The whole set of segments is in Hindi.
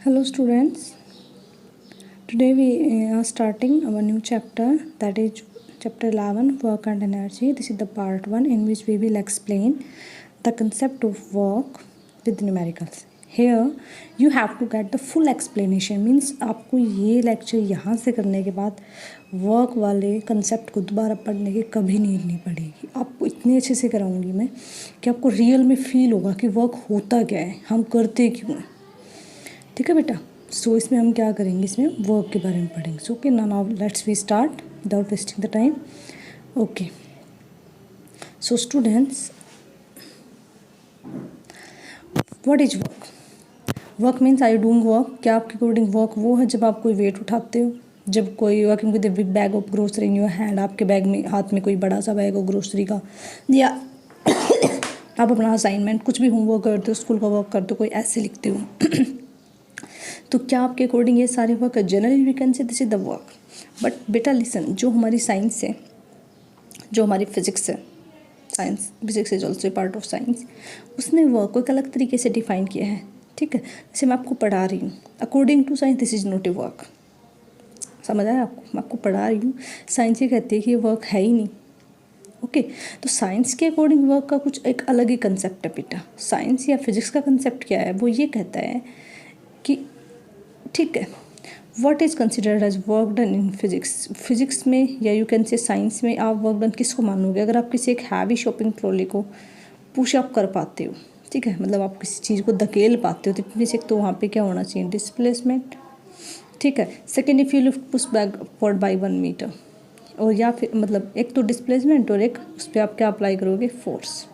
Hello students, today we are starting our new chapter, that is chapter 11, work and energy. This is the part 1 in which we will explain the concept of work with numericals. Here you have to get the full explanation, means आपको ये लेक्चर यहाँ से करने के बाद वर्क वाले कंसेप्ट को दोबारा पढ़ने की कभी नीड नहीं पड़ेगी। आपको इतने अच्छे से कराऊंगी मैं कि आपको रियल में फील होगा कि वर्क होता क्या है, हम करते क्यों हैं। ठीक है बेटा। सो इसमें हम क्या करेंगे, इसमें वर्क के बारे में पढ़ेंगे। So okay, now let's we start without wasting the time. Okay, so students, what is work? Work means I doing work. क्या आपके अकॉर्डिंग वर्क वो है जब आप कोई वेट उठाते हो, जब कोई working with big bag of grocery in your hand, आपके बैग में हाथ में कोई बड़ा सा बैग हो ग्रोसरी का, या आप अपना असाइनमेंट कुछ भी होमवर्क करते हो, स्कूल का वर्क करते हो, कोई ऐसे लिखते हो तो क्या आपके अकॉर्डिंग ये सारे वर्क है? Generally we can say this is the work. But बेटा लिसन, जो हमारी साइंस है, जो हमारी फिजिक्स है, science physics is also part of science, उसने वर्क को एक अलग तरीके से डिफाइन किया है। ठीक है, जैसे मैं आपको पढ़ा रही हूँ, according to science this is not a work. समझ आया आपको? मैं आपको पढ़ा रही हूँ, साइंस ये कहती है कि ये वर्क है ही नहीं। ओके, तो साइंस के अकॉर्डिंग वर्क का कुछ एक अलग ही कंसेप्ट है बेटा। साइंस या फिजिक्स का कंसेप्ट क्या है? वो ये कहता है कि ठीक है, what is considered as work done in physics. Physics में या यू कैन से साइंस में आप वर्क डन किसको मानोगे? अगर आप किसी एक हैवी शॉपिंग ट्रॉली को पुश अप कर पाते हो, ठीक है, मतलब आप किसी चीज़ को धकेल पाते हो, तो बेसिक तो वहाँ पे क्या होना चाहिए? डिस्प्लेसमेंट। ठीक है। Second, if you lift push backward by 1 metre, और या फिर मतलब एक तो डिस्प्लेसमेंट और एक उस पर आप क्या अप्लाई करोगे? फोर्स।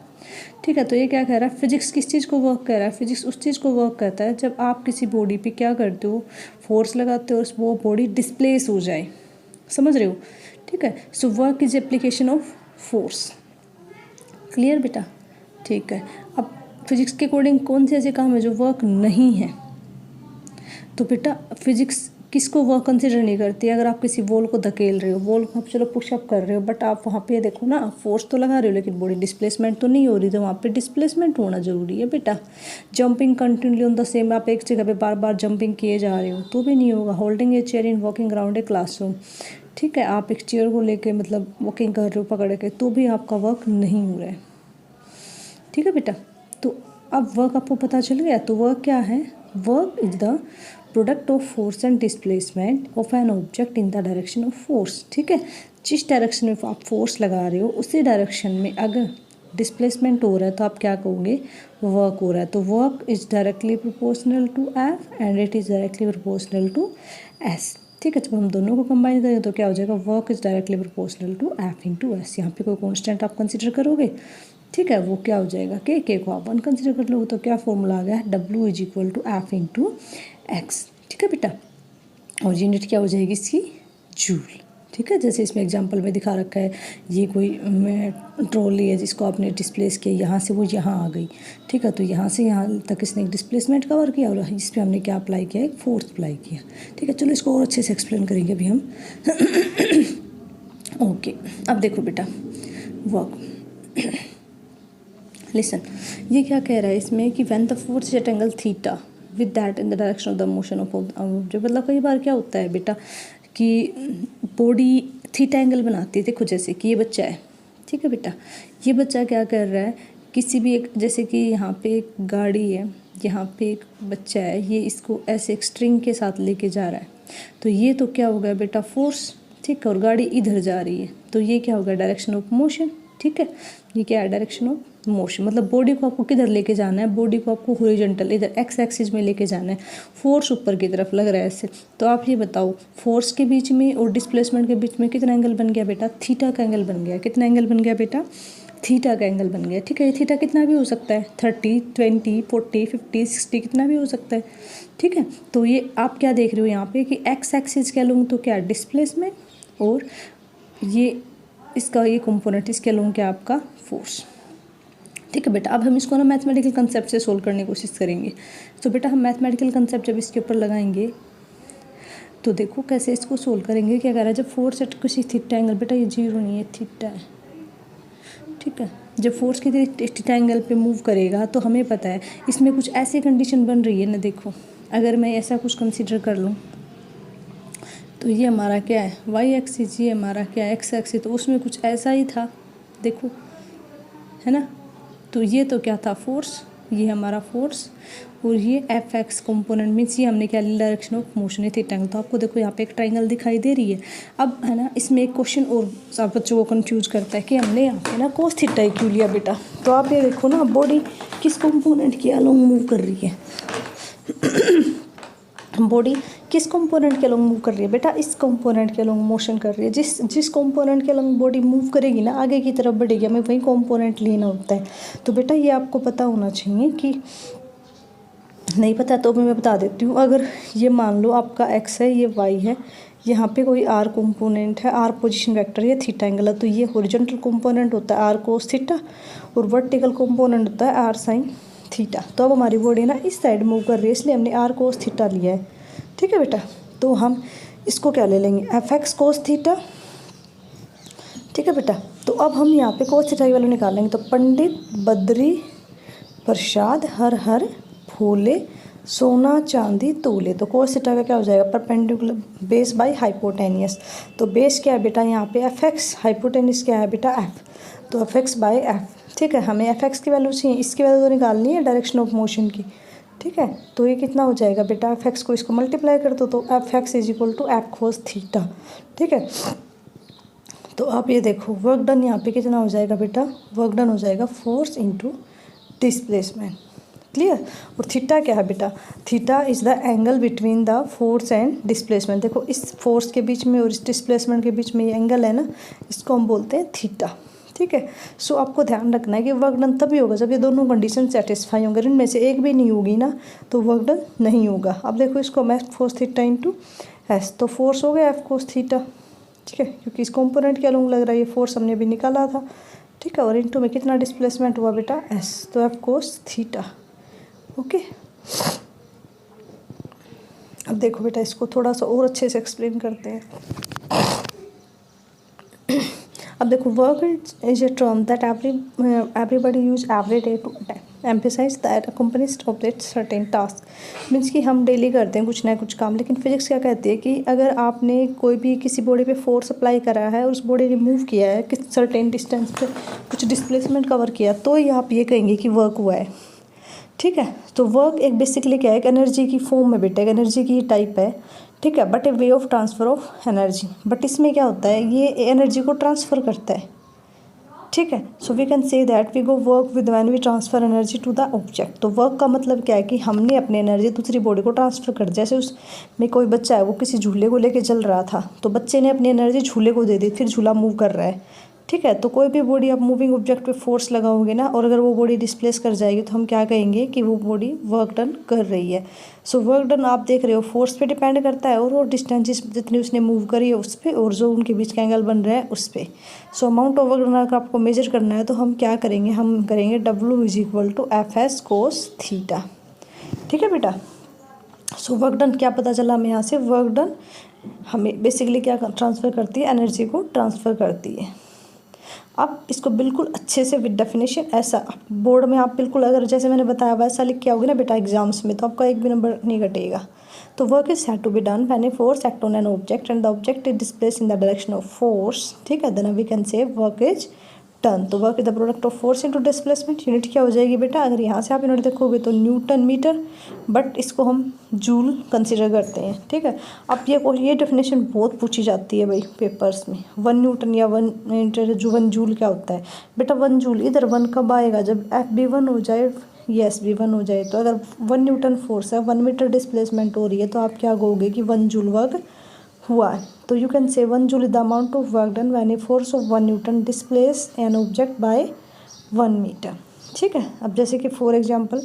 ठीक है, तो ये क्या कह रहा है? फिजिक्स किस चीज़ को वर्क कर रहा है? फिजिक्स उस चीज़ को वर्क करता है जब आप किसी बॉडी पे क्या करते हो? फोर्स लगाते हो, वो बॉडी डिस्प्लेस हो जाए। समझ रहे हो? ठीक है, so work is application of force. Clear बेटा? ठीक है। अब फिजिक्स के अकॉर्डिंग कौन से ऐसे काम है जो वर्क नहीं है? तो बेटा फिजिक्स किसको वर्क कंसिडर नहीं करती है? अगर आप किसी वॉल को धकेल रहे हो, वॉल को आप चलो पुशअप कर रहे हो, बट आप वहाँ पे देखो ना, फोर्स तो लगा रहे हो लेकिन बॉडी डिस्प्लेसमेंट तो नहीं हो रही, तो वहाँ पे डिस्प्लेसमेंट होना ज़रूरी है बेटा। Jumping continue on the same, आप एक जगह पे बार बार जंपिंग किए जा रहे हो तो भी नहीं होगा। Holding a chair in walking around a classroom, ठीक है, आप एक चेयर को लेके मतलब वॉकिंग कर रहे हो पकड़ के, तो भी आपका वर्क नहीं हो रहा है। ठीक है बेटा, तो अब वर्क आपको पता चल गया। तो वर्क क्या है? Work is the product of force and displacement of an object in the direction of force. ठीक है, जिस डायरेक्शन में आप फोर्स लगा रहे हो उसी डायरेक्शन में अगर डिस्प्लेसमेंट हो रहा है तो आप क्या कहोगे? वर्क हो रहा है। तो work is directly proportional to F and it is directly proportional to S. ठीक है, जब हम दोनों को कंबाइन करेंगे तो क्या हो जाएगा? Work is directly proportional to F into S. यहाँ पे कोई कॉन्स्टेंट आप कंसिडर करोगे, ठीक है, वो क्या हो जाएगा? के को आप 1 कंसिडर कर लोगे, तो क्या फॉर्मूला आ गया? W is equal to F into X. ठीक है बेटा, और यूनिट क्या हो जाएगी इसकी? जूल। ठीक है, जैसे इसमें एग्जांपल में दिखा रखा है, ये कोई ट्रॉली है जिसको आपने डिस्प्लेस किया, यहाँ से वो यहाँ आ गई। ठीक है, तो यहाँ से यहाँ तक इसने एक डिस्प्लेसमेंट कवर किया और इस पर हमने क्या अप्लाई किया? एक फोर्स अप्लाई किया। ठीक है, चलो इसको और अच्छे से एक्सप्लेन करेंगे अभी हम। ओके, अब देखो बेटा वर्क। लिसन, ये क्या कह रहा है इसमें कि when the force is at angle theta with that in the direction of the motion of object. मतलब कई बार क्या होता है बेटा कि बॉडी थीटा एंगल बनाती है। देखो जैसे कि ये बच्चा है, ठीक है बेटा, ये बच्चा क्या कर रहा है? किसी भी एक, जैसे कि यहाँ पे एक गाड़ी है, यहाँ पे एक बच्चा है, ये इसको ऐसे एक स्ट्रिंग के साथ लेके जा रहा है, तो ये तो क्या हो गया बेटा? फोर्स। ठीक है, और गाड़ी इधर जा रही है, तो ये क्या होगा? Direction of motion. ठीक है, ये क्या है? Direction of motion. मतलब बॉडी को आपको किधर लेके जाना है? बॉडी को आपको हॉरिजॉन्टल इधर एक्स एक्सिस में लेके जाना है। फोर्स ऊपर की तरफ लग रहा है ऐसे। तो आप ये बताओ, फोर्स के बीच में और डिस्प्लेसमेंट के बीच में कितना एंगल बन गया बेटा? थीटा का एंगल बन गया। कितना एंगल बन गया बेटा? थीटा का एंगल बन गया। ठीक है, ये थीटा कितना भी हो सकता है, 30, 20, 40, 50, 60, कितना भी हो सकता है। ठीक है, तो ये आप क्या देख रहे हो यहाँ पे कि एक्स एक्सिस कह लूँ तो क्या? डिस्प्लेसमेंट, और ये इसका ये कंपोनेंट इसके लूँ क्या? आपका फोर्स। ठीक है बेटा, अब हम इसको ना मैथमेटिकल कंसेप्ट से सोल्व करने की कोशिश करेंगे। तो बेटा हम मैथमेटिकल कंसेप्ट जब इसके ऊपर लगाएंगे तो देखो कैसे इसको सोल्व करेंगे। क्या कह रहा है? जब फोर्स एट किसी थीटा एंगल, बेटा ये जीरो नहीं है, थीटा है। ठीक है, जब फोर्स की थीटा एंगल पे मूव करेगा तो हमें पता है इसमें कुछ ऐसी कंडीशन बन रही है ना, देखो अगर मैं ऐसा कुछ कंसीडर कर लूँ तो ये हमारा क्या है वाई एक्सिस, ये हमारा क्या है एक्स एक्सिस, तो उसमें कुछ ऐसा ही था देखो, है ना। तो ये तो क्या था फोर्स, ये हमारा फोर्स, और ये एफ एक्स कॉम्पोनेंट मीन्स ये हमने क्या लिया डायरेक्शन ऑफ मोशन है थीटा। तो आपको देखो यहाँ पे एक ट्राइंगल दिखाई दे रही है। अब है ना इसमें एक क्वेश्चन और सब बच्चों को कंफ्यूज करता है कि हमने यहाँ पे ना कोस थीटा क्यों लिया बेटा। तो आप ये देखो ना बॉडी किस कॉम्पोनेंट के अलोंग मूव कर रही है बॉडी किस कंपोनेंट के अलोंग मूव कर रही है बेटा, इस कंपोनेंट के अलोंग मोशन कर रही है। जिस कंपोनेंट के अलोंग बॉडी मूव करेगी ना आगे की तरफ बढ़ेगी, हमें वही कंपोनेंट लेना होता है। तो बेटा ये आपको पता होना चाहिए, कि नहीं पता तो भी मैं बता देती हूँ। अगर ये मान लो आपका एक्स है, ये वाई है, यहाँ पे कोई आर कंपोनेंट है, आर पोजीशन वेक्टर, ये थीटा एंगल है, तो ये हॉरिजॉन्टल कंपोनेंट होता है आर कोस थीटा, और वर्टिकल कंपोनेंट होता है आर साइन थीटा। तो अब हमारी बॉडी ना इस साइड मूव कर रही है, इसलिए हमने आर कोस थीटा लिया है, ठीक है बेटा। तो हम इसको क्या ले लेंगे एफ एक्स कोस थीटा, ठीक है बेटा। तो अब हम यहाँ पे कोस थीटा की वैल्यू निकालेंगे। तो पंडित बद्री प्रसाद हर हर फूले सोना चांदी तोले, तो कोस थीटा का क्या हो जाएगा परपेंडिकुलर बेस बाय हाइपोटेनियस। तो बेस क्या है बेटा यहाँ पे एफ एक्स, हाइपोटेनियस क्या है बेटा एफ, तो एफ एक्स बाय एफ, ठीक है। हमें एफ एक्स की वैल्यू चाहिए, इसकी वैल्यू तो निकालनी है डायरेक्शन ऑफ मोशन की, ठीक है। तो ये कितना हो जाएगा बेटा एफ एक्स को इसको मल्टीप्लाई कर दो, तो F X is equal to F cos theta, ठीक है। तो आप ये देखो वर्क डन यहाँ पे कितना हो जाएगा बेटा, वर्क डन हो जाएगा फोर्स इंटू डिस्प्लेसमेंट, क्लियर। और थीटा क्या है बेटा, theta is the angle between the force and displacement. देखो इस फोर्स के बीच में और इस डिस्प्लेसमेंट के बीच में ये एंगल है ना, इसको हम बोलते हैं थीटा, ठीक है। सो आपको ध्यान रखना है कि वर्क डन तभी होगा जब ये दोनों कंडीशन सेटिस्फाई होंगे, इनमें से एक भी नहीं होगी ना तो वर्क डन नहीं होगा। अब देखो इसको मैं फोर्स थीटा इंटू एस, तो फोर्स हो गया एफ कोस थीटा, ठीक है, क्योंकि इस कंपोनेंट के अलोंग लग रहा है, ये फोर्स हमने भी निकाला था, ठीक है। और इंटू में कितना डिस्प्लेसमेंट हुआ बेटा एस, तो एफ कोस थीटा, ओके। अब देखो बेटा इसको थोड़ा सा और अच्छे से एक्सप्लेन करते हैं। अब देखो work is a term that everybody use every day to emphasize that a company operate certain task. Means कि हम डेली करते हैं कुछ ना कुछ काम, लेकिन फिजिक्स क्या कहती है कि अगर आपने कोई भी किसी बॉडी पे फोर्स अप्लाई करा है और उस बॉडी ने मूव किया है किस सर्टेन डिस्टेंस पे, कुछ डिस्प्लेसमेंट कवर किया, तो ये आप ये कहेंगे कि वर्क हुआ है, ठीक है। तो वर्क एक बेसिकली क्या है, एक एनर्जी की फॉर्म में बेटा, एक एनर्जी की टाइप है, ठीक है, but A way of transfer of energy. But इसमें क्या होता है, ये एनर्जी को ट्रांसफ़र करता है, ठीक है। So we can say that we go work with when we transfer energy to the object. तो वर्क का मतलब क्या है कि हमने अपनी एनर्जी दूसरी बॉडी को ट्रांसफ़र कर, जैसे उसमें कोई बच्चा है वो किसी झूले को लेके चल रहा था, तो बच्चे ने अपनी एनर्जी झूले को दे दी, फिर झूला मूव कर रहा है, ठीक है। तो कोई भी बॉडी आप मूविंग ऑब्जेक्ट पे फोर्स लगाओगे ना, और अगर वो बॉडी डिस्प्लेस कर जाएगी तो हम क्या कहेंगे कि वो बॉडी वर्क डन कर रही है। सो वर्क डन आप देख रहे हो फोर्स पे डिपेंड करता है, और वो डिस्टेंस जितनी उसने मूव करी है उस पर, और जो उनके बीच का एंगल बन रहा है उस पर। So amount of work done अगर आपको मेजर करना है तो हम क्या करेंगे, हम करेंगे W is equal to F S cos theta, ठीक है बेटा। सो वर्क डन क्या पता चला हमें यहाँ से, वर्क डन हमें बेसिकली क्या ट्रांसफ़र करती है, एनर्जी को ट्रांसफ़र करती है। अब इसको बिल्कुल अच्छे से विद डेफिनेशन ऐसा बोर्ड में आप बिल्कुल अगर जैसे मैंने बताया वैसा लिख के आओगे ना बेटा एग्जाम्स में, तो आपका एक भी नंबर नहीं घटेगा। तो work is had to be done when a force act on an object and the object is displaced in the direction of force, ठीक है, then we can say work is done. तो work is the product of force into displacement. Unit क्या हो जाएगी बेटा, अगर यहाँ से आप यूनिट देखोगे तो न्यूटन मीटर, बट इसको हम जूल कंसिडर करते हैं, ठीक है। अब ये डेफिनेशन बहुत पूछी जाती है भाई पेपर्स में, 1 न्यूटन या 1 मीटर, जो 1 जूल क्या होता है बेटा। 1 जूल इधर 1 कब आएगा, जब एफ बी 1 हो जाए, यस बी 1 हो जाए। तो अगर 1 न्यूटन फोर्स है, 1 मीटर डिस्प्लेसमेंट हो रही है, तो आप क्या कहोगे कि 1 जूल वर्क हुआ है। तो you can say 1 joule is the amount of work done when a force of 1 newton displace an object by 1 metre, ठीक है। अब जैसे कि for example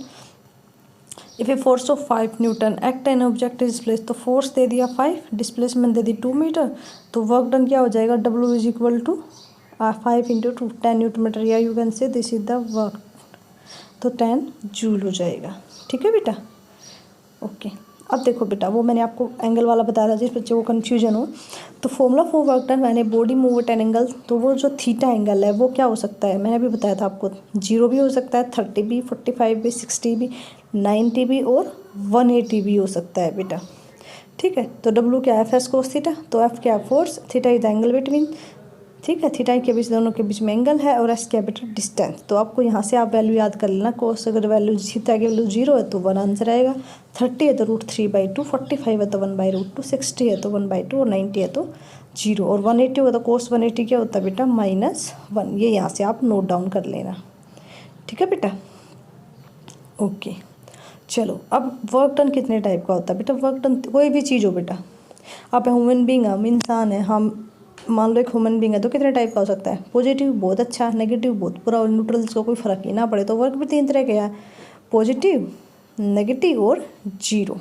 if a force of 5 newton act an object is displace, तो फोर्स दे दिया 5, डिस्प्लेसमेंट दे दी 2 मीटर, तो वर्क डन क्या हो जाएगा, W is equal to 5 into 2 10 newton metre, या you can say this is the work, तो 10 जूल हो जाएगा, ठीक है बेटा, ओके। अब देखो बेटा वो मैंने आपको एंगल वाला बताया था जिस बच्चे को कन्फ्यूजन हो, तो formula for work done when a body move at an angle, तो वो जो थीटा एंगल है वो क्या हो सकता है, मैंने अभी बताया था आपको 0 भी हो सकता है, 30 भी, 45 भी, 60 भी, 90 भी और 180 भी हो सकता है बेटा, ठीक है। तो W क्या है, एफ एस कोस थीटा, तो एफ क्या है force, theta is the angle between, ठीक है, थीटा के बीच दोनों के बीच में एंगल है, और एस क्या बेटा डिस्टेंस। तो आपको यहाँ से आप वैल्यू याद कर लेना, कोस अगर वैल्यू थीटा की वैल्यू 0 है तो 1 आंसर आएगा, 30 है तो √3/2, 45 है तो 1/√2, 60 है तो 1/2 और 90 है तो 0, और 180 होगा तो कोस 180 क्या होता है बेटा -1। ये यहाँ से आप नोट डाउन कर लेना, ठीक है बेटा, ओके। चलो अब वर्क डन कितने टाइप का होता है बेटा, वर्क डन कोई भी चीज़ हो बेटा, आप ह्यूमन बींग, हम इंसान है, हम मान लो एक ह्यूमन बींग है, तो कितने टाइप का हो सकता है, पॉजिटिव बहुत अच्छा, नेगेटिव बहुत बुरा, और न्यूट्रल जिसको कोई फ़र्क ही ना पड़े। तो वर्क भी 3 तरह के है, पॉजिटिव, नेगेटिव और 0।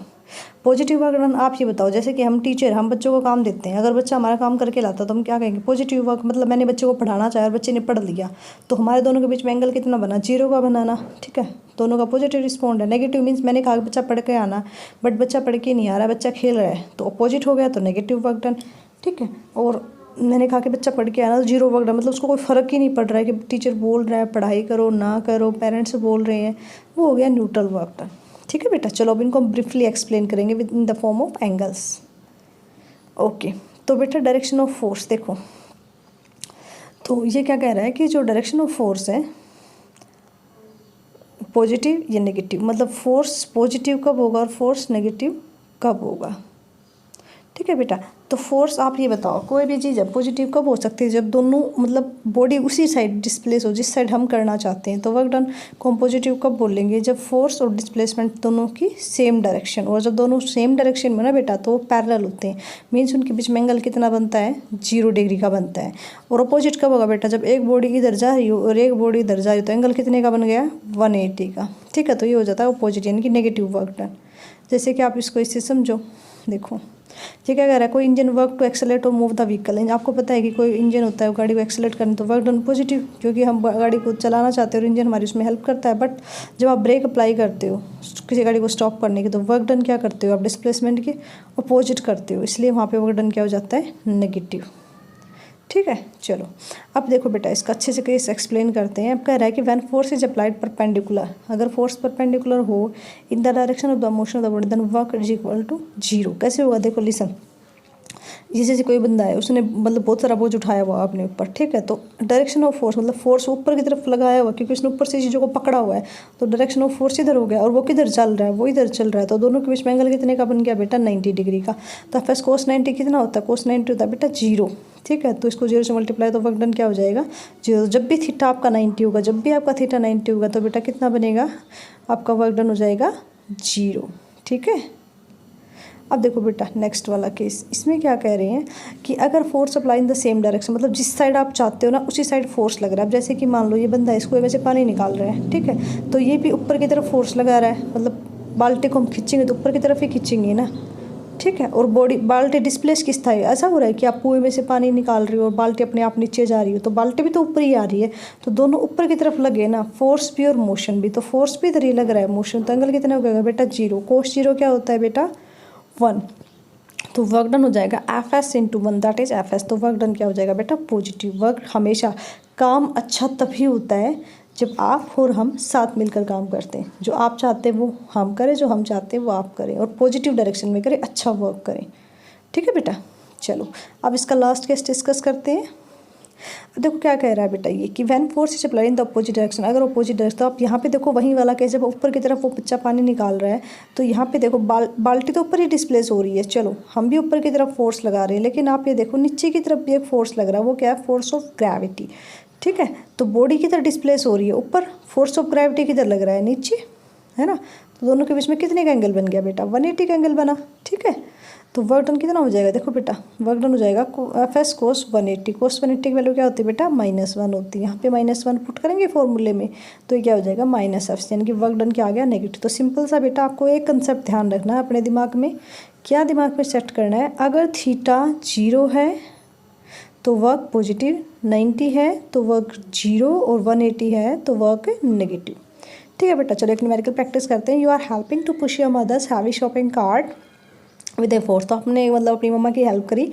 पॉजिटिव वर्क डन आप ये बताओ, जैसे कि हम टीचर, हम बच्चों को काम देते हैं, अगर बच्चा हमारा काम करके लाता तो हम क्या कहेंगे, पॉजिटिव वर्क, मतलब मैंने बच्चे को पढ़ाना चाहा और बच्चे ने पढ़ लिया, तो हमारे दोनों के बीच में एंगल कितना बना, 0 का बनाना, ठीक है, दोनों का पॉजिटिव रिस्पॉन्ड है। नेगेटिव मीन्स मैंने कहा बच्चा पढ़ के आना, बट बच्चा पढ़ के नहीं आ रहा है, बच्चा खेल रहा है, तो अपोजिट हो गया, तो नेगेटिव वर्क डन, ठीक है। और मैंने कहा कि बच्चा पढ़ के आना, तो 0 वर्क डन, मतलब उसको कोई फ़र्क ही नहीं पड़ रहा है कि टीचर बोल रहा है पढ़ाई करो ना करो, पेरेंट्स बोल रहे हैं, वो हो गया न्यूट्रल वर्क डन, ठीक है बेटा। चलो अब इनको हम ब्रीफली एक्सप्लेन करेंगे with in the form of angles, okay. तो बेटा डायरेक्शन ऑफ फोर्स देखो, तो ये क्या कह रहा है कि जो डायरेक्शन ऑफ फोर्स है, पॉजिटिव या नेगेटिव, मतलब फोर्स पॉजिटिव कब होगा और फोर्स नेगेटिव कब होगा, ठीक है बेटा। तो फोर्स आप ये बताओ, कोई भी चीज़ है पॉजिटिव कब हो सकती है, जब दोनों मतलब बॉडी उसी साइड डिस्प्लेस हो जिस साइड हम करना चाहते हैं, तो वर्क डन को हम पॉजिटिव कब बोलेंगे, जब फोर्स और डिस्प्लेसमेंट दोनों की सेम डायरेक्शन, और जब दोनों सेम डायरेक्शन में ना बेटा तो पैरेलल होते हैं, मीन्स उनके बीच में एंगल कितना बनता है, 0 डिग्री का बनता है। और अपोजिट कब होगा बेटा, जब एक बॉडी इधर जा रही हो और एक बॉडी इधर जा रही हो, तो एंगल कितने का बन गया, 180 का, ठीक है। तो ये हो जाता है अपोजिट यानी कि नेगेटिव वर्क डन। जैसे कि आप इसको इससे समझो, देखो ये क्या कह रहा है, कोई इंजन वर्क टू एक्सेलरेट और मूव द व्हीकल, आपको पता है कि कोई इंजन होता है वो गाड़ी को एक्सेलरेट करने, तो वर्क डन पॉजिटिव, क्योंकि हम गाड़ी को चलाना चाहते हैं और इंजन हमारी उसमें हेल्प करता है। बट जब आप ब्रेक अप्लाई करते हो किसी गाड़ी को स्टॉप करने की, तो वर्क डन क्या करते हो, आप डिस्प्लेसमेंट के अपोजिट करते हो, इसलिए वहाँ पर वर्क डन क्या हो जाता है, नेगेटिव, ठीक है। चलो अब देखो बेटा इसका अच्छे से केस एक्सप्लेन करते हैं। अब कह रहा है कि when force is applied perpendicular, अगर फोर्स परपेंडिकुलर हो in the direction of the motion of the body, then work is equal to 0। कैसे होगा, देखो लिसन, ये जैसे कोई बंदा है, उसने मतलब बहुत सारा बोझ उठाया हुआ अपने ऊपर, ठीक है, तो डायरेक्शन ऑफ फोर्स मतलब फोर्स ऊपर की तरफ लगाया हुआ, क्योंकि उसने ऊपर से चीज़ों को पकड़ा हुआ है, तो डायरेक्शन ऑफ फोर्स इधर हो गया, और वो किधर चल रहा है, वो इधर चल रहा है, तो दोनों के बीच में एंगल कितने का बन गया बेटा, 90 डिग्री का। तो एफ एस कोस 90 कितना होता है, कोस 90 होता है बेटा 0, ठीक है। तो इसको 0 से मल्टीप्लाई, तो वर्क डन क्या हो जाएगा, 0। जब भी थीटा आपका 90 होगा, जब भी आपका थीटा 90 होगा, तो बेटा कितना बनेगा, आपका वर्क डन हो जाएगा 0, ठीक है। अब देखो बेटा नेक्स्ट वाला केस, इसमें क्या कह रहे हैं कि अगर force apply in the same direction, मतलब जिस साइड आप चाहते हो ना उसी साइड फोर्स लग रहा है। अब जैसे कि मान लो ये बंदा इसको वैसे पानी निकाल रहा है, ठीक है, तो ये भी ऊपर की तरफ फोर्स लगा रहा है, मतलब बाल्टी को हम खींचेंगे तो ऊपर की तरफ ही खींचेंगे ना, ठीक है। और बॉडी बाल्टी डिस्प्लेस किस था, ऐसा हो रहा है कि आप कुएं में से पानी निकाल रही हो और बाल्टी अपने आप नीचे जा रही हो, तो बाल्टी भी तो ऊपर ही आ रही है, तो दोनों ऊपर की तरफ लगे ना, फोर्स भी और मोशन भी, तो फोर्स भी इधर ही लग रहा है, मोशन, तो एंगल कितना हो गया बेटा 0। कोस 0 क्या होता है बेटा 1, तो वर्क डन हो जाएगा F S into 1, that is F S. तो वर्क डन क्या हो जाएगा बेटा पॉजिटिव। वर्क हमेशा काम अच्छा तभी होता है जब आप और हम साथ मिलकर काम करते हैं, जो आप चाहते हैं वो हम करें, जो हम चाहते हैं वो आप करें, और पॉजिटिव डायरेक्शन में करें, अच्छा वर्क करें, ठीक है बेटा। चलो अब इसका लास्ट केस डिस्कस करते हैं। देखो क्या कह रहा है बेटा ये कि when force is applied in the opposite direction, अगर अपोजिट डायरेक्शन, तो आप यहाँ पे देखो वही वाला केस, जब ऊपर की तरफ वो बच्चा पानी निकाल रहा है, तो यहाँ पे देखो बाल्टी तो ऊपर ही डिस्प्लेस हो रही है, चलो हम भी ऊपर की तरफ फोर्स लगा रहे हैं, लेकिन आप ये देखो नीचे की तरफ भी एक फोर्स लग रहा है, वो क्या है, फोर्स ऑफ ग्रेविटी, ठीक है। तो बॉडी किधर डिस्प्लेस हो रही है, ऊपर, फोर्स ऑफ ग्रेविटी किधर लग रहा है, नीचे, है ना। तो दोनों के बीच में कितने का एंगल बन गया बेटा, 180 का एंगल बना, ठीक है। तो वर्क डन कितना हो जाएगा, देखो बेटा वर्क डन हो जाएगा एफ एस कोस 180, कोस 180 की वैल्यू क्या होती है बेटा -1 होती है, यहाँ पे -1 पुट करेंगे फॉर्मूले में, तो ये क्या हो जाएगा -f, यानी कि वर्क डन क्या आ गया, नेगेटिव। तो सिंपल सा बेटा आपको एक कंसेप्ट ध्यान रखना है अपने दिमाग में, क्या दिमाग में सेट करना है, अगर थीटा 0 है तो वर्क पॉजिटिव, 90 है तो वर्क 0, और 180 है तो वर्क नेगेटिव, ठीक है बेटा। चलो एक न्यूमेरिकल प्रैक्टिस करते हैं। You are helping to push your mother's heavy shopping cart with a force, तो आपने मतलब अपनी मम्मा की हेल्प करी,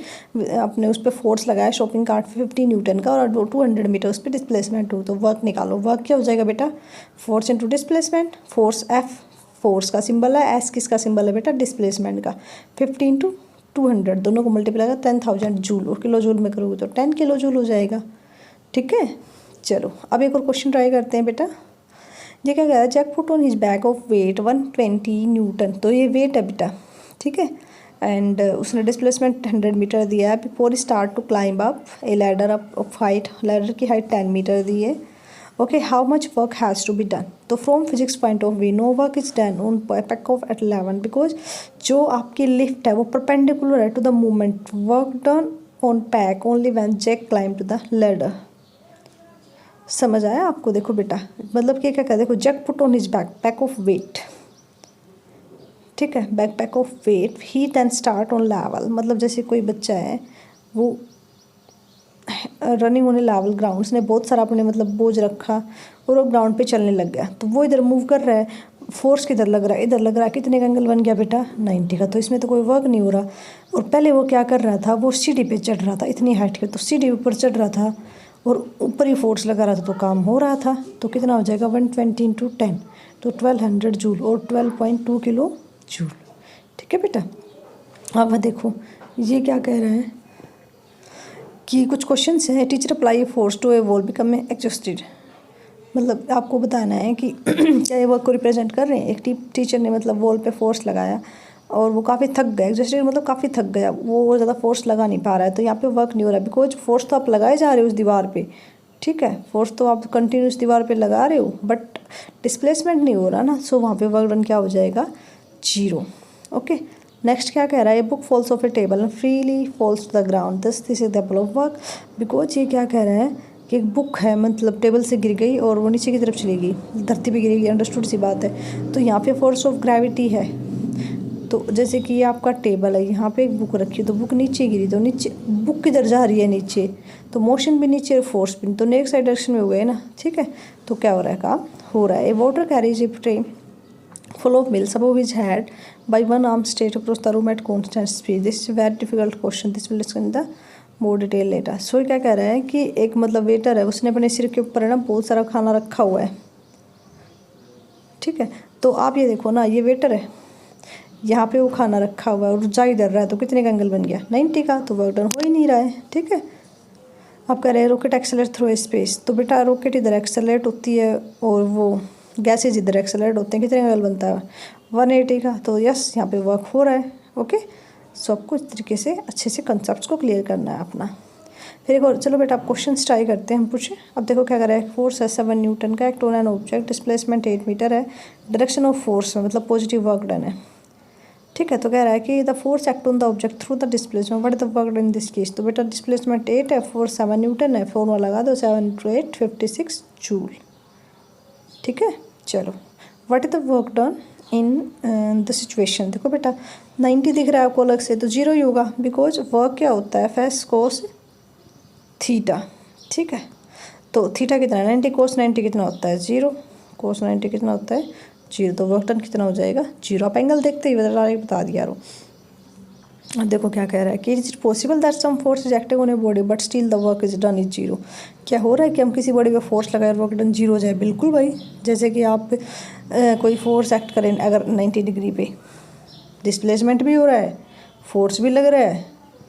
अपने उस पर फोर्स लगाया शॉपिंग कार्ट 50 न्यूटन का, और 200 मीटर उस पर डिस्प्लेसमेंट हो, तो वर्क निकालो। वर्क क्या हो जाएगा बेटा, force into displacement, force F force का सिंबल है, एस किसका सिंबल है बेटा, डिस्प्लेसमेंट का। 15 × 200 दोनों को मल्टीप्लाई कर 10,000 जूल, और किलो जूल में करोगे तो 10 किलो जूल हो जाएगा। ठीक है, चलो अब एक और क्वेश्चन ट्राई करते हैं बेटा। ये क्या कह रहा है, Jack put on his bag of weight 120 newton, तो ये वेट है बेटा। ठीक है, एंड उसने डिस्प्लेसमेंट 100 मीटर दिया है। Before start to climb up a ladder up of height, ladder की हाइट 10 मीटर दी है। Okay, how much work has to be done, तो from physics point of view no work is done on pack of at 11 because जो आपकी लिफ्ट है वो परपेंडिकुलर है to the movement. Work done on pack only when Jack climb to the ladder. समझ आया आपको? देखो बेटा, मतलब कि क्या देखो, Jack put on his back of weight, ठीक है, back of weight, he then start on level, मतलब जैसे कोई बच्चा है वो रनिंग ऑन लेवल ग्राउंड, उसने बहुत सारा अपने मतलब बोझ रखा और वो ग्राउंड पे चलने लग गया, तो वो इधर मूव कर रहा है, फोर्स किधर लग रहा है, इधर लग रहा है, कितने का एंगल बन गया बेटा, 90 का। तो इसमें तो कोई वर्क नहीं हो रहा। और पहले वो क्या कर रहा था, वो सीढ़ी पे चढ़ रहा था इतनी हाइट पे, तो सीढ़ी ऊपर चढ़ रहा था और ऊपर ही फोर्स लगा रहा था, तो काम हो रहा था। तो कितना हो जाएगा, 120 × 10 तो 1200 जूल और 12.2 किलो जूल। ठीक है बेटा, अब देखो ये क्या कह रहे हैं कि कुछ क्वेश्चंस हैं। Teacher apply force to a wall become exhausted, मतलब आपको बताना है कि क्या ये वर्क को रिप्रेजेंट कर रहे हैं। एक टीचर ने मतलब वॉल पे फोर्स लगाया और वो काफ़ी थक गया, एग्जॉस्टेड मतलब काफ़ी थक गया, वो ज़्यादा फोर्स लगा नहीं पा रहा है, तो यहाँ पे वर्क नहीं हो रहा है बिकॉज फोर्स तो आप लगाए जा रहे हो उस दीवार पे। ठीक है, फोर्स तो आप कंटिन्यूस दीवार पे लगा रहे हो बट डिस्प्लेसमेंट नहीं हो रहा ना, सो वहाँ पे वर्क डन क्या हो जाएगा, 0। ओके, नेक्स्ट क्या कह रहा है, a book falls off a table and freely falls to the ground, this example of work. Because ये क्या कह रहा है कि एक बुक है, मतलब टेबल से गिर गई और वो नीचे की तरफ चली गई, धरती पे गिरेगी, अंडरस्टूड सी बात है। तो यहाँ पे फोर्स ऑफ ग्रेविटी है, तो जैसे कि ये आपका टेबल है, यहाँ पे एक बुक रखी, तो बुक नीचे गिरी, तो नीचे बुक किधर जा रही है, नीचे, तो मोशन भी नीचे और फोर्स भी, तो नेक्स्ट साइड डायरेक्शन में हो गए ना। ठीक है, तो क्या हो रहा है, काम हो रहा है। A waiter carries a tray full of milk above his head by one arm straight across the room at constant speed. This is a very difficult question. This will discuss in the more detail later. So क्या कह रहा है कि एक मतलब वेटर है, उसने अपने सिर के ऊपर है ना बहुत सारा खाना रखा हुआ है। ठीक है, तो आप ये देखो ना, ये वेटर है, यहाँ पे वो खाना रखा हुआ है और जा इधर रहा है, तो कितने का एंगल बन गया, 90 का। तो वर्क डन हो ही नहीं रहा है। ठीक है, आप कह रहे हैं रॉकेट एक्सेलरेट थ्रू स्पेस, तो बेटा रॉकेट इधर एक्सेलरेट होती है और वो गैसेज इधर एक्सेलरेट होते हैं, कितने एंगल बनता है, 180 का। तो यस, यहाँ पे वर्क हो रहा है। ओके, सो आपको इस तरीके से अच्छे से कंसेप्ट को क्लियर करना है अपना। फिर एक और, चलो बेटा आप क्वेश्चन ट्राई करते हैं, हम पूछें। अब देखो क्या कर रहा है, फोर्स है 7 न्यूटन का, act on an object, displacement 8 metre है, डायरेक्शन ऑफ फोर्स में मतलब पॉजिटिव वर्क डन है। ठीक है, तो कह रहा है कि the force act on the object through the displacement, what is the work done in this case. तो बेटा डिस्प्लेसमेंट 8 है, फोर्स 7 न्यूटन है, फॉर्मूला लगा दो, 7 × 8 56 जूल। ठीक है, चलो what is the work done in the situation. देखो बेटा 90 दिख रहा है आपको अलग से, तो 0 ही होगा बिकॉज वर्क क्या होता है, एफ कोस थीटा। ठीक है, तो थीटा कितना है 90, कोस 90 कितना होता है 0, कोस 90 कितना होता है 0, तो वर्क डन कितना हो जाएगा 0। आप एंगल देखते ही बता दिया रो। अब देखो क्या कह रहा है कि is it possible that some force is acting on a body but still the work is done is 0। क्या हो रहा है कि हम किसी बॉडी पे फोर्स लगाए वर्क डन 0 हो जाए। बिल्कुल भाई, जैसे कि आप कोई फोर्स एक्ट करें अगर 90 डिग्री पे, डिस्प्लेसमेंट भी हो रहा है, फोर्स भी लग रहा है,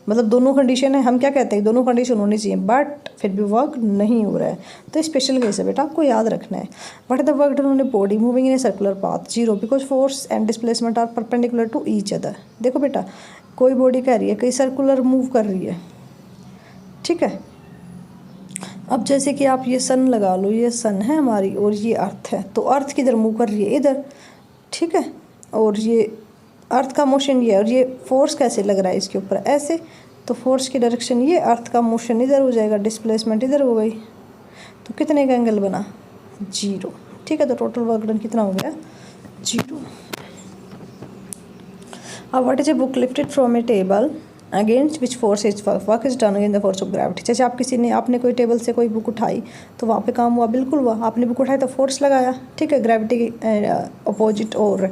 मतलब दोनों कंडीशन है। हम क्या कहते हैं, दोनों कंडीशन होनी चाहिए बट फिर भी वर्क नहीं हो रहा है, तो स्पेशल केस है बेटा, आपको याद रखना है। What is the work done on a body moving in a circular path 0 because force and displacement are perpendicular to each other. देखो बेटा कोई बॉडी कह रही है कहीं सर्कुलर मूव कर रही है। ठीक है, अब जैसे कि आप ये सन लगा लो, ये सन है हमारी और ये अर्थ है, तो अर्थ किधर मूव कर रही है, इधर। ठीक है, और ये अर्थ का मोशन ये है और ये फोर्स कैसे लग रहा है इसके ऊपर, ऐसे, तो फोर्स की डायरेक्शन ये, अर्थ का मोशन इधर हो जाएगा, डिस्प्लेसमेंट इधर हो गई, तो कितने का एंगल बना 0। ठीक है, तो टोटल वर्क डन कितना हो गया 0। अब what is a book lifted from A table against which force is work is done against the force of gravity. जैसे आप आपने कोई टेबल से कोई बुक उठाई तो वहाँ पे काम हुआ, बिल्कुल हुआ, आपने बुक उठाई तो फोर्स लगाया। ठीक है, ग्रेविटी के अपोजिट और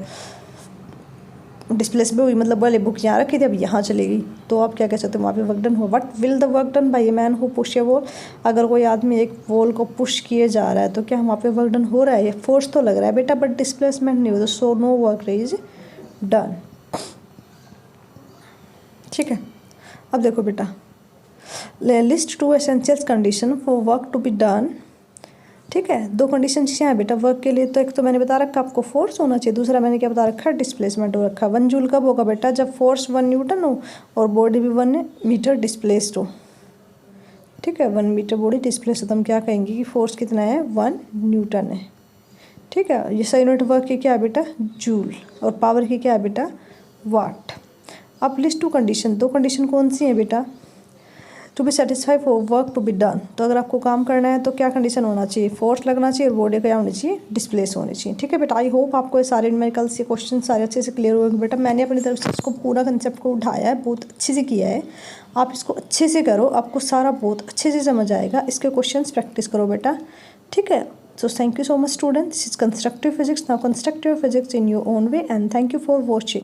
डिस्प्लेसमेंट हुई, मतलब वाले बुक यहाँ रखी थी अब यहाँ चली गई, तो आप क्या कह सकते हो, वहाँ पे वर्क डन हो। What will the work done by a man who push A wall, अगर कोई आदमी एक वॉल को पुश किए जा रहा है तो क्या वहाँ पे वर्क डन हो रहा है, ये फोर्स तो लग रहा है बेटा, बट डिस्प्लेसमेंट नहीं हो, so no work is done. ठीक है, अब देखो बेटा, list 2 essential condition for work to be done. ठीक है, 2 कंडीशन क्या है बेटा वर्क के लिए, तो एक तो मैंने बता रखा आपको फोर्स होना चाहिए, दूसरा मैंने क्या बता रखा है डिस्प्लेसमेंट हो रखा। 1 जूल कब होगा बेटा, जब फोर्स 1 न्यूटन हो और बॉडी भी 1 मीटर डिस्प्लेस्ड हो। ठीक है, 1 मीटर बॉडी डिस्प्लेस हो तो हम क्या कहेंगे कि फोर्स कितना है, 1 न्यूटन है। ठीक है, ये सही यूनिट वर्क की क्या है बेटा, जूल, और पावर की क्या है बेटा, वाट। अब लिस्ट 2 कंडीशन, 2 कंडीशन कौन सी है बेटा, to be satisfy for work to be done, तो अगर आपको काम करना है तो क्या कंडीशन होना चाहिए, फोर्स लगना चाहिए और बॉडी क्या होनी चाहिए, डिस्प्लेस होनी चाहिए। ठीक है बेटा, आई होप आपको ये सारे न्यूमेरिकल से क्वेश्चन सारे अच्छे से क्लियर होंगे बेटा। मैंने अपनी तरफ से इसको पूरा कंसेप्ट को उठाया है, बहुत अच्छे से किया है, आप इसको अच्छे से करो, आपको सारा बहुत अच्छे से समझ आएगा। इसके क्वेश्चन प्रैक्टिस करो बेटा। ठीक है, so thank you so much students, this is constructive physics, now construct your physics in your own way and thank you for watching।